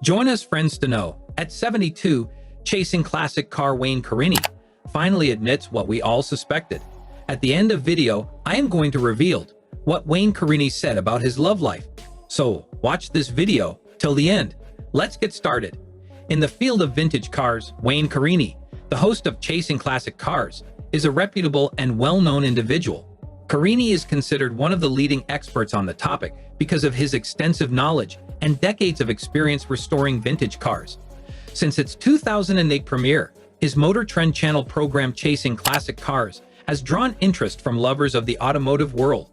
Join us, friends, to know, at 72, chasing classic car Wayne Carini finally admits what we all suspected. At the end of video, I am going to reveal what Wayne Carini said about his love life. So, watch this video till the end. Let's get started. In the field of vintage cars, Wayne Carini, the host of Chasing Classic Cars, is a reputable and well-known individual. Carini is considered one of the leading experts on the topic because of his extensive knowledge and decades of experience restoring vintage cars. Since its 2008 premiere, his Motor Trend Channel program Chasing Classic Cars has drawn interest from lovers of the automotive world.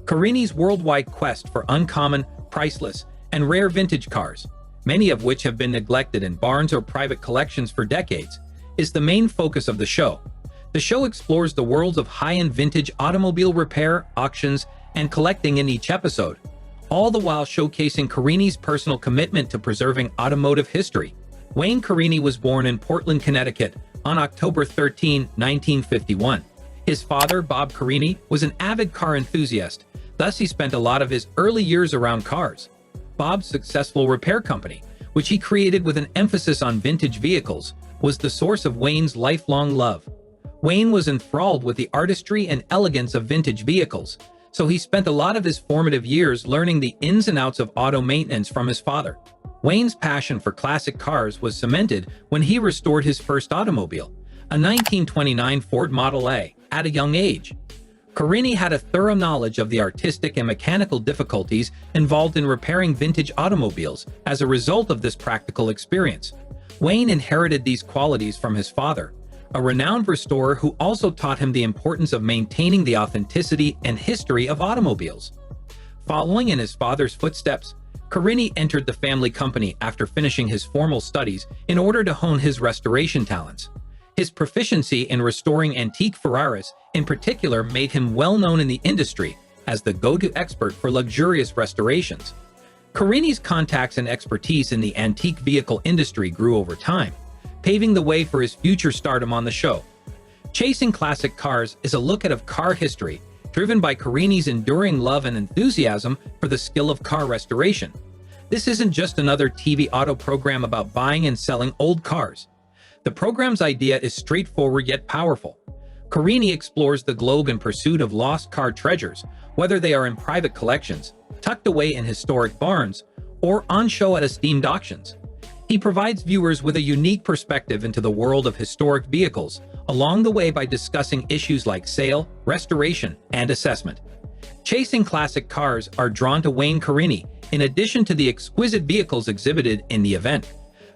Carini's worldwide quest for uncommon, priceless, and rare vintage cars, many of which have been neglected in barns or private collections for decades, is the main focus of the show. The show explores the worlds of high-end vintage automobile repair, auctions, and collecting in each episode, all the while showcasing Carini's personal commitment to preserving automotive history. Wayne Carini was born in Portland, Connecticut on October 13, 1951. His father, Bob Carini, was an avid car enthusiast, thus he spent a lot of his early years around cars. Bob's successful repair company, which he created with an emphasis on vintage vehicles, was the source of Wayne's lifelong love. Wayne was enthralled with the artistry and elegance of vintage vehicles, so he spent a lot of his formative years learning the ins and outs of auto maintenance from his father. Wayne's passion for classic cars was cemented when he restored his first automobile, a 1929 Ford Model A, at a young age. Carini had a thorough knowledge of the artistic and mechanical difficulties involved in repairing vintage automobiles as a result of this practical experience. Wayne inherited these qualities from his father, a renowned restorer who also taught him the importance of maintaining the authenticity and history of automobiles. Following in his father's footsteps, Carini entered the family company after finishing his formal studies in order to hone his restoration talents. His proficiency in restoring antique Ferraris in particular made him well known in the industry as the go-to expert for luxurious restorations. Carini's contacts and expertise in the antique vehicle industry grew over time, paving the way for his future stardom on the show. Chasing Classic Cars is a look at car history, driven by Carini's enduring love and enthusiasm for the skill of car restoration. This isn't just another TV auto program about buying and selling old cars. The program's idea is straightforward yet powerful. Carini explores the globe in pursuit of lost car treasures, whether they are in private collections, tucked away in historic barns, or on show at esteemed auctions. He provides viewers with a unique perspective into the world of historic vehicles, along the way by discussing issues like sale, restoration, and assessment. Chasing Classic Cars are drawn to Wayne Carini, in addition to the exquisite vehicles exhibited in the event.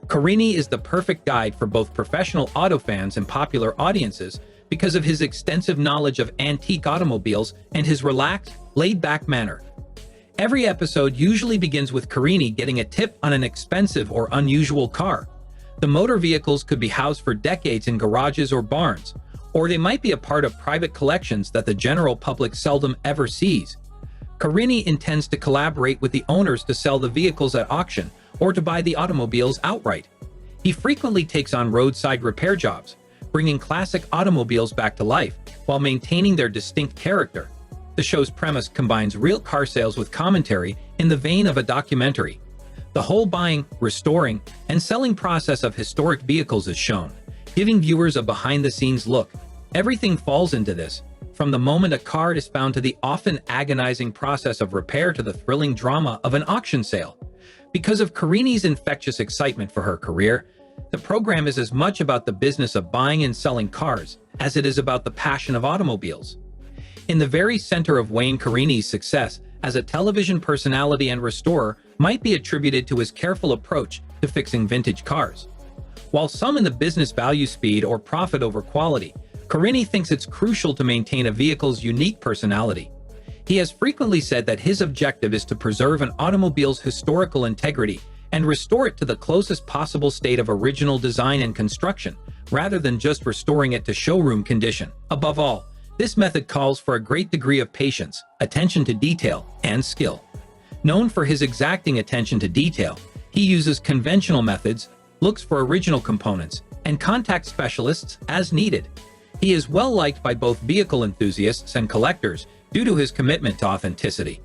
Carini is the perfect guide for both professional auto fans and popular audiences because of his extensive knowledge of antique automobiles and his relaxed, laid-back manner. Every episode usually begins with Carini getting a tip on an expensive or unusual car. The motor vehicles could be housed for decades in garages or barns, or they might be a part of private collections that the general public seldom ever sees. Carini intends to collaborate with the owners to sell the vehicles at auction or to buy the automobiles outright. He frequently takes on roadside repair jobs, bringing classic automobiles back to life while maintaining their distinct character. The show's premise combines real car sales with commentary in the vein of a documentary. The whole buying, restoring, and selling process of historic vehicles is shown, giving viewers a behind-the-scenes look. Everything falls into this, from the moment a car is found to the often agonizing process of repair to the thrilling drama of an auction sale. Because of Carini's infectious excitement for her career, the program is as much about the business of buying and selling cars as it is about the passion of automobiles. In the very center of Wayne Carini's success as a television personality and restorer might be attributed to his careful approach to fixing vintage cars. While some in the business value speed or profit over quality, Carini thinks it's crucial to maintain a vehicle's unique personality. He has frequently said that his objective is to preserve an automobile's historical integrity and restore it to the closest possible state of original design and construction, rather than just restoring it to showroom condition. Above all, this method calls for a great degree of patience, attention to detail, and skill. Known for his exacting attention to detail, he uses conventional methods, looks for original components, and contacts specialists as needed. He is well liked by both vehicle enthusiasts and collectors due to his commitment to authenticity.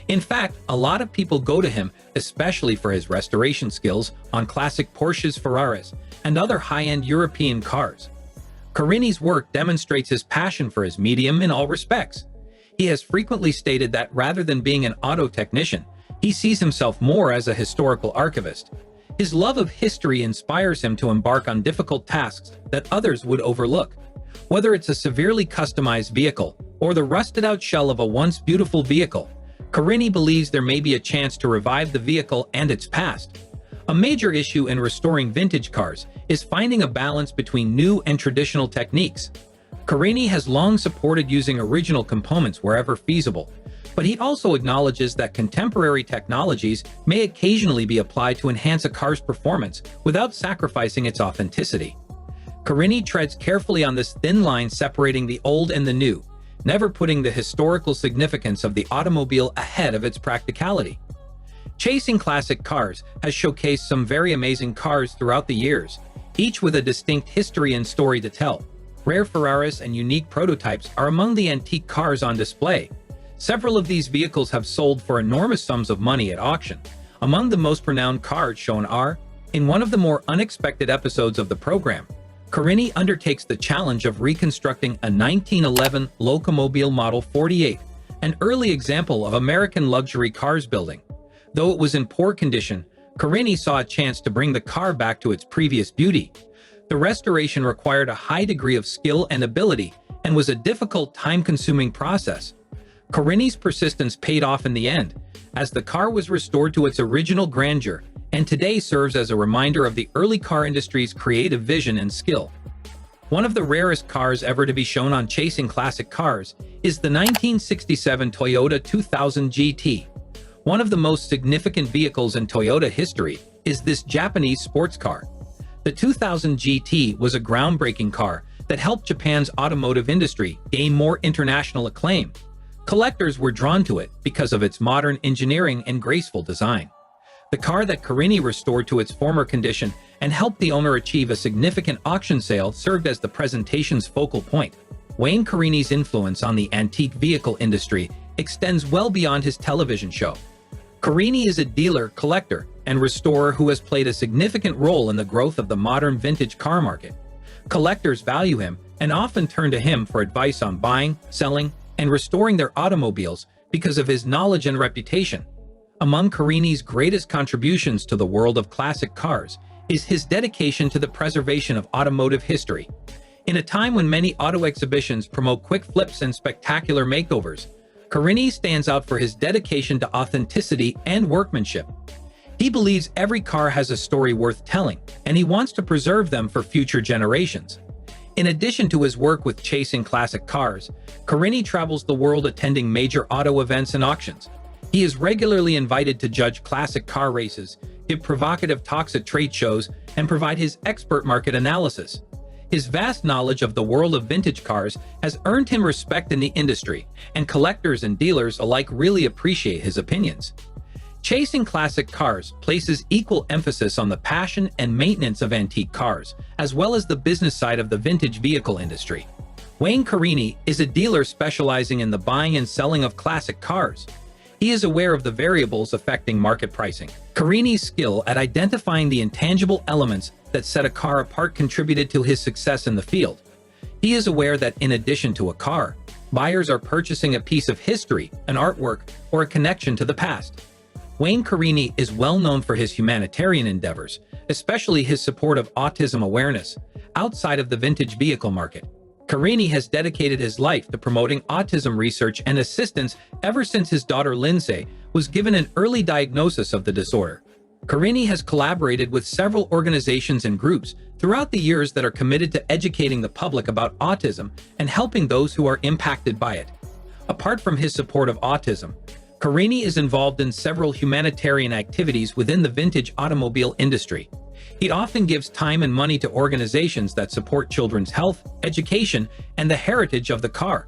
In fact, a lot of people go to him, especially for his restoration skills on classic Porsches, Ferraris, and other high-end European cars. Carini's work demonstrates his passion for his medium in all respects. He has frequently stated that rather than being an auto technician, he sees himself more as a historical archivist. His love of history inspires him to embark on difficult tasks that others would overlook. Whether it's a severely customized vehicle or the rusted-out shell of a once beautiful vehicle, Carini believes there may be a chance to revive the vehicle and its past. A major issue in restoring vintage cars is finding a balance between new and traditional techniques. Carini has long supported using original components wherever feasible, but he also acknowledges that contemporary technologies may occasionally be applied to enhance a car's performance without sacrificing its authenticity. Carini treads carefully on this thin line separating the old and the new, never putting the historical significance of the automobile ahead of its practicality. Chasing Classic Cars has showcased some very amazing cars throughout the years, each with a distinct history and story to tell. Rare Ferraris and unique prototypes are among the antique cars on display. Several of these vehicles have sold for enormous sums of money at auction. Among the most renowned cars shown are, in one of the more unexpected episodes of the program, Carini undertakes the challenge of reconstructing a 1911 Locomobile Model 48, an early example of American luxury cars building. Though it was in poor condition, Carini saw a chance to bring the car back to its previous beauty. The restoration required a high degree of skill and ability and was a difficult, time-consuming process. Carini's persistence paid off in the end, as the car was restored to its original grandeur and today serves as a reminder of the early car industry's creative vision and skill. One of the rarest cars ever to be shown on Chasing Classic Cars is the 1967 Toyota 2000 GT. One of the most significant vehicles in Toyota history is this Japanese sports car. The 2000 GT was a groundbreaking car that helped Japan's automotive industry gain more international acclaim. Collectors were drawn to it because of its modern engineering and graceful design. The car that Carini restored to its former condition and helped the owner achieve a significant auction sale served as the presentation's focal point. Wayne Carini's influence on the antique vehicle industry extends well beyond his television show. Carini is a dealer, collector, and restorer who has played a significant role in the growth of the modern vintage car market. Collectors value him and often turn to him for advice on buying, selling, and restoring their automobiles because of his knowledge and reputation. Among Carini's greatest contributions to the world of classic cars is his dedication to the preservation of automotive history. In a time when many auto exhibitions promote quick flips and spectacular makeovers, Carini stands out for his dedication to authenticity and workmanship. He believes every car has a story worth telling, and he wants to preserve them for future generations. In addition to his work with Chasing Classic Cars, Carini travels the world attending major auto events and auctions. He is regularly invited to judge classic car races, give provocative talks at trade shows, and provide his expert market analysis. His vast knowledge of the world of vintage cars has earned him respect in the industry, and collectors and dealers alike really appreciate his opinions. Chasing Classic Cars places equal emphasis on the passion and maintenance of antique cars, as well as the business side of the vintage vehicle industry. Wayne Carini is a dealer specializing in the buying and selling of classic cars. He is aware of the variables affecting market pricing. Carini's skill at identifying the intangible elements that set a car apart contributed to his success in the field. He is aware that in addition to a car, buyers are purchasing a piece of history, an artwork, or a connection to the past. Wayne Carini is well known for his humanitarian endeavors, especially his support of autism awareness, outside of the vintage vehicle market. Carini has dedicated his life to promoting autism research and assistance ever since his daughter Lindsay was given an early diagnosis of the disorder. Carini has collaborated with several organizations and groups throughout the years that are committed to educating the public about autism and helping those who are impacted by it. Apart from his support of autism, Carini is involved in several humanitarian activities within the vintage automobile industry. He often gives time and money to organizations that support children's health, education, and the heritage of the car.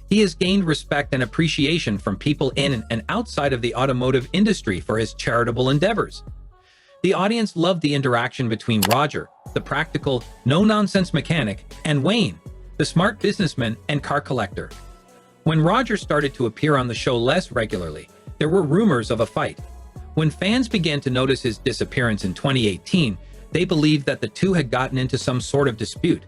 He has gained respect and appreciation from people in and outside of the automotive industry for his charitable endeavors. The audience loved the interaction between Roger, the practical, no-nonsense mechanic, and Wayne, the smart businessman and car collector. When Roger started to appear on the show less regularly, there were rumors of a fight. When fans began to notice his disappearance in 2018, they believed that the two had gotten into some sort of dispute.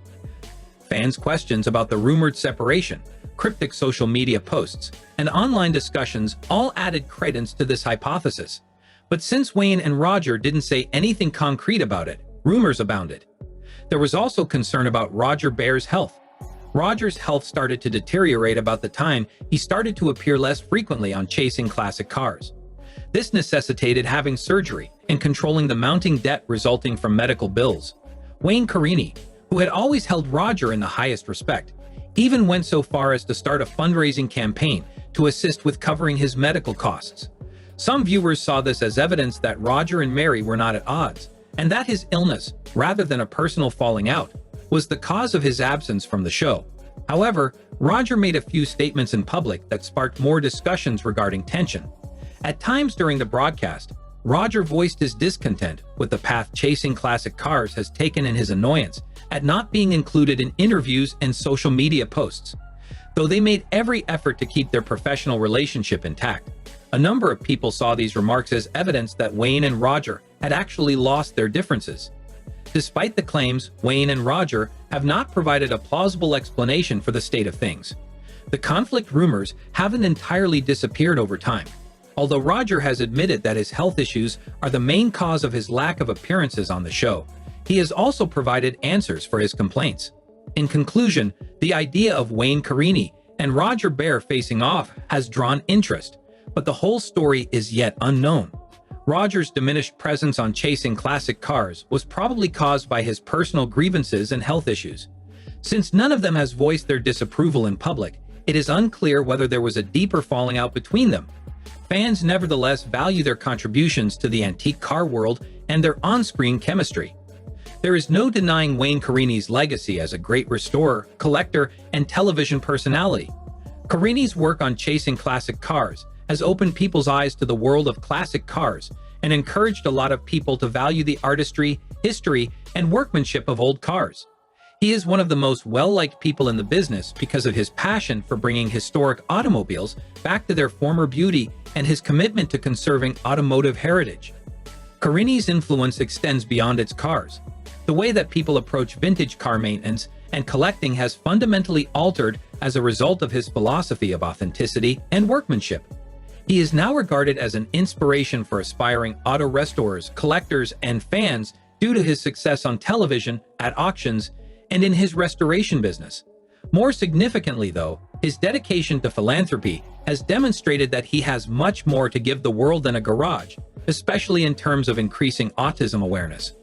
Fans' questions about the rumored separation, cryptic social media posts, and online discussions all added credence to this hypothesis. But since Wayne and Roger didn't say anything concrete about it, rumors abounded. There was also concern about Roger Barr's health. Roger's health started to deteriorate about the time he started to appear less frequently on Chasing Classic Cars. This necessitated having surgery and controlling the mounting debt resulting from medical bills. Wayne Carini, who had always held Roger in the highest respect, even went so far as to start a fundraising campaign to assist with covering his medical costs. Some viewers saw this as evidence that Roger and Mary were not at odds, and that his illness, rather than a personal falling out, was the cause of his absence from the show. However, Roger made a few statements in public that sparked more discussions regarding tension. At times during the broadcast, Roger voiced his discontent with the path Chasing Classic Cars has taken and his annoyance at not being included in interviews and social media posts. Though they made every effort to keep their professional relationship intact, a number of people saw these remarks as evidence that Wayne and Roger had actually lost their differences. Despite the claims, Wayne and Roger have not provided a plausible explanation for the state of things. The conflict rumors haven't entirely disappeared over time. Although Roger has admitted that his health issues are the main cause of his lack of appearances on the show, he has also provided answers for his complaints. In conclusion, the idea of Wayne Carini and Roger Barr facing off has drawn interest, but the whole story is yet unknown. Roger's diminished presence on Chasing Classic Cars was probably caused by his personal grievances and health issues. Since none of them has voiced their disapproval in public, it is unclear whether there was a deeper falling out between them. Fans nevertheless value their contributions to the antique car world and their on-screen chemistry. There is no denying Wayne Carini's legacy as a great restorer, collector, and television personality. Carini's work on Chasing Classic Cars has opened people's eyes to the world of classic cars and encouraged a lot of people to value the artistry, history, and workmanship of old cars. He is one of the most well-liked people in the business because of his passion for bringing historic automobiles back to their former beauty and his commitment to conserving automotive heritage. Carini's influence extends beyond its cars. The way that people approach vintage car maintenance and collecting has fundamentally altered as a result of his philosophy of authenticity and workmanship. He is now regarded as an inspiration for aspiring auto restorers, collectors, and fans due to his success on television, at auctions, and in his restoration business. More significantly, though, his dedication to philanthropy has demonstrated that he has much more to give the world than a garage, especially in terms of increasing autism awareness.